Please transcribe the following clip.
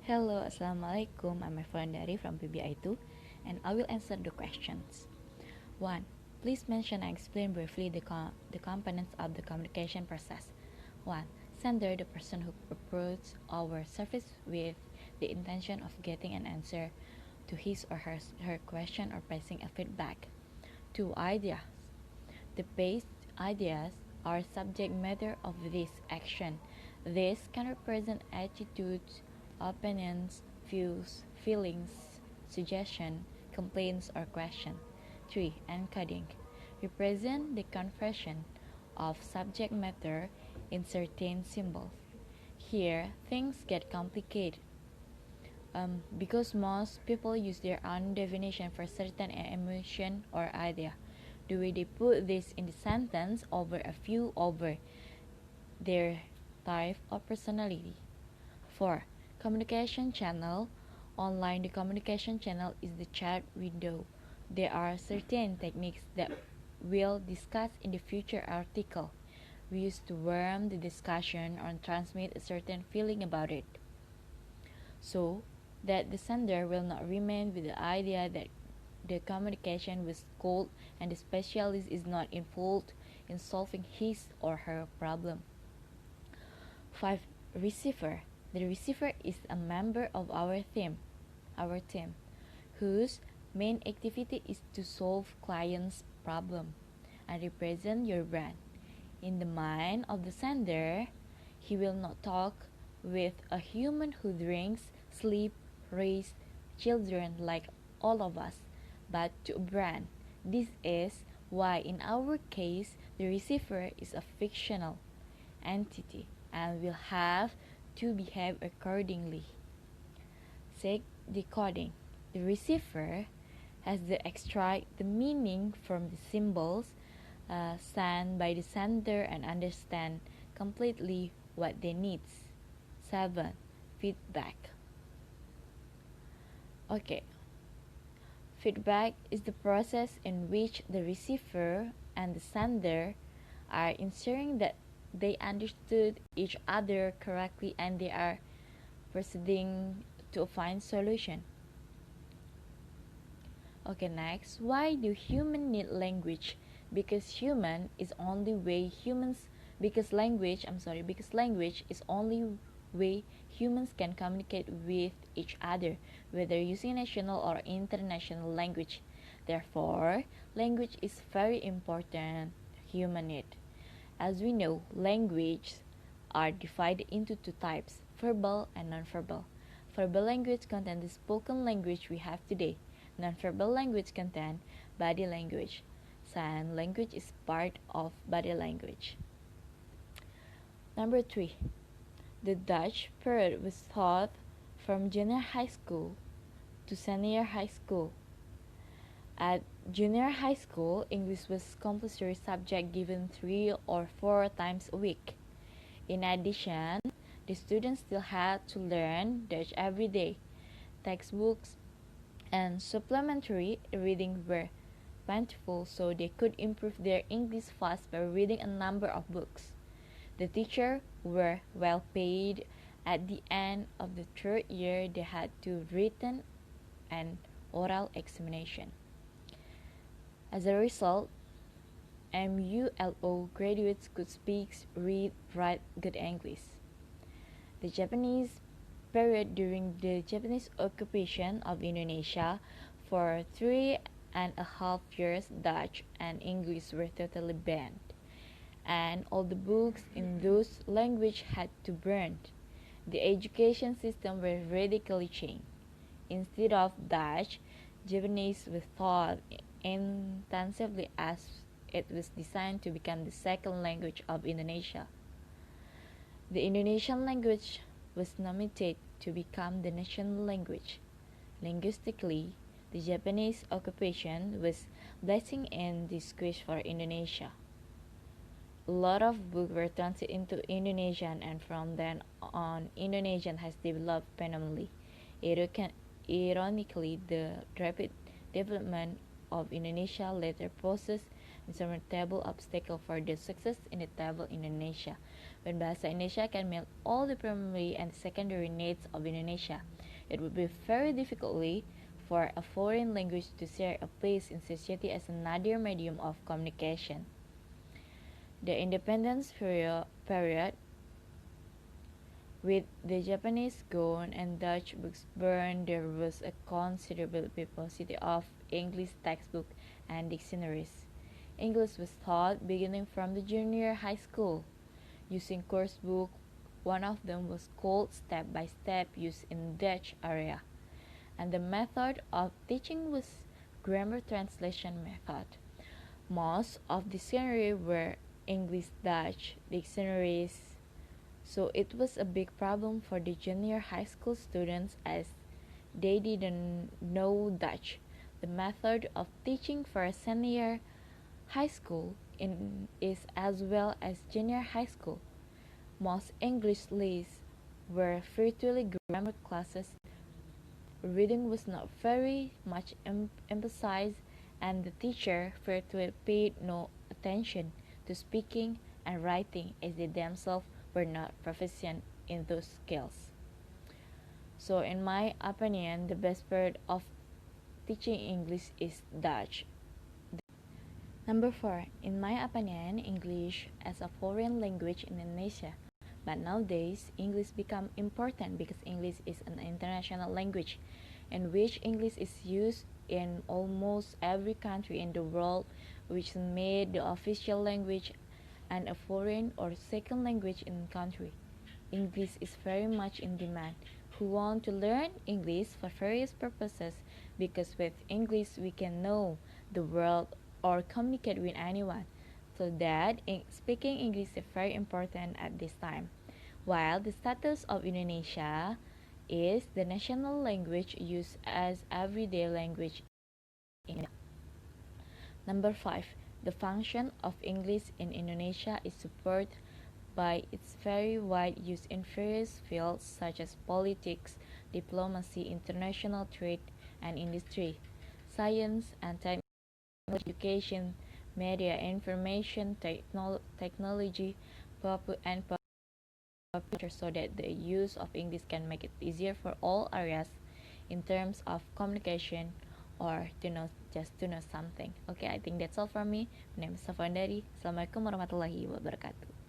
Hello, Assalamualaikum. I'm Efa Wulandari from PBI2, and I will answer the questions. 1. Please mention and explain briefly the components of the communication process. 1. Sender, the person who approaches our service with the intention of getting an answer to his or her question or passing a feedback. 2. Ideas. The base ideas are subject matter of this action. This can represent attitudes, opinions, views, feelings, suggestion, complaints, or question. 3. Encoding represent the conversion of subject matter in certain symbols. Here, things get complicated because most people use their own definition for certain emotion or idea. The way they put this in the sentence over a few over their type of personality. 4. Communication channel. Online, the communication channel is the chat window. There are certain techniques that we'll discuss in the future article. We use to warm the discussion or transmit a certain feeling about it, so that the sender will not remain with the idea that the communication was cold and the specialist is not involved in solving his or her problem. 5. Receiver. The receiver is a member of our team, whose main activity is to solve client's problem and represent your brand. In the mind of the sender, he will not talk with a human who drinks, sleeps, raises children like all of us, but to a brand. This is why in our case the receiver is a fictional entity and will have to behave accordingly. 6. Decoding. The receiver has to extract the meaning from the symbols sent by the sender and understand completely what they need. 7. Feedback. Okay. Feedback is the process in which the receiver and the sender are ensuring that they understood each other correctly and they are proceeding to find solution. Okay, next, why do humans need language? Because language is only way humans can communicate with each other, whether using national or international language. Therefore, language is very important human need. As we know, languages are divided into two types, verbal and nonverbal. Verbal language contains the spoken language we have today. Nonverbal language contains body language. Sign language is part of body language. Number 3. The Dutch period was taught from junior high school to senior high school. At junior high school, English was compulsory subject given 3 or 4 times a week. In addition, the students still had to learn Dutch every day. Textbooks and supplementary reading were plentiful, so they could improve their English fast by reading a number of books. The teachers were well paid. At the end of the 3rd year, they had to written an oral examination. As a result, MULO graduates could speak, read, write good English. The Japanese period during the Japanese occupation of Indonesia for 3.5 years, Dutch and English were totally banned, and all the books in those languages had to be burned. The education system was radically changed. Instead of Dutch, Japanese was taught intensively as it was designed to become the second language of Indonesia. The Indonesian language was nominated to become the national language. Linguistically, the Japanese occupation was blessing and disgrace for Indonesia. A lot of books were translated into Indonesian, and from then on, Indonesian has developed phenomenally. Ironically, the rapid development of Indonesia later poses insurmountable obstacle for the success in the table Indonesia, When Bahasa Indonesia can meet all the primary and secondary needs of Indonesia, it would be very difficult for a foreign language to share a place in society as another medium of communication. The independence period, with the Japanese gone and Dutch books burned, there was a considerable paucity of English textbooks and dictionaries. English was taught beginning from the junior high school, using course book. One of them was called Step by Step, used in Dutch area, and the method of teaching was grammar translation method. Most of the dictionaries were English Dutch dictionaries, so it was a big problem for the junior high school students as they didn't know Dutch. The method of teaching for a senior high school is as well as junior high school. Most English lessons were virtually grammar classes. Reading was not very much emphasized, and the teacher virtually paid no attention to speaking and writing as they themselves were not proficient in those skills. So, in my opinion, the best part of teaching English is Dutch. Number 4, in my opinion, English as a foreign language in Indonesia. But nowadays, English become important because English is an international language in which English is used in almost every country in the world, which made the official language and a foreign or second language in the country. English is very much in demand. Who want to learn English for various purposes, because with English we can know the world or communicate with anyone. So that speaking English is very important at this time. While the status of Indonesia is the national language used as everyday language in Indonesia. Number 5. The function of English in Indonesia is supported by its very wide use in various fields such as politics, diplomacy, international trade and industry, science and technology, education, media, information, technology, and popular, so that the use of English can make it easier for all areas in terms of communication or just to know something. Okay, I think that's all from me. My name is Efa Wulandari. Assalamualaikum warahmatullahi wabarakatuh.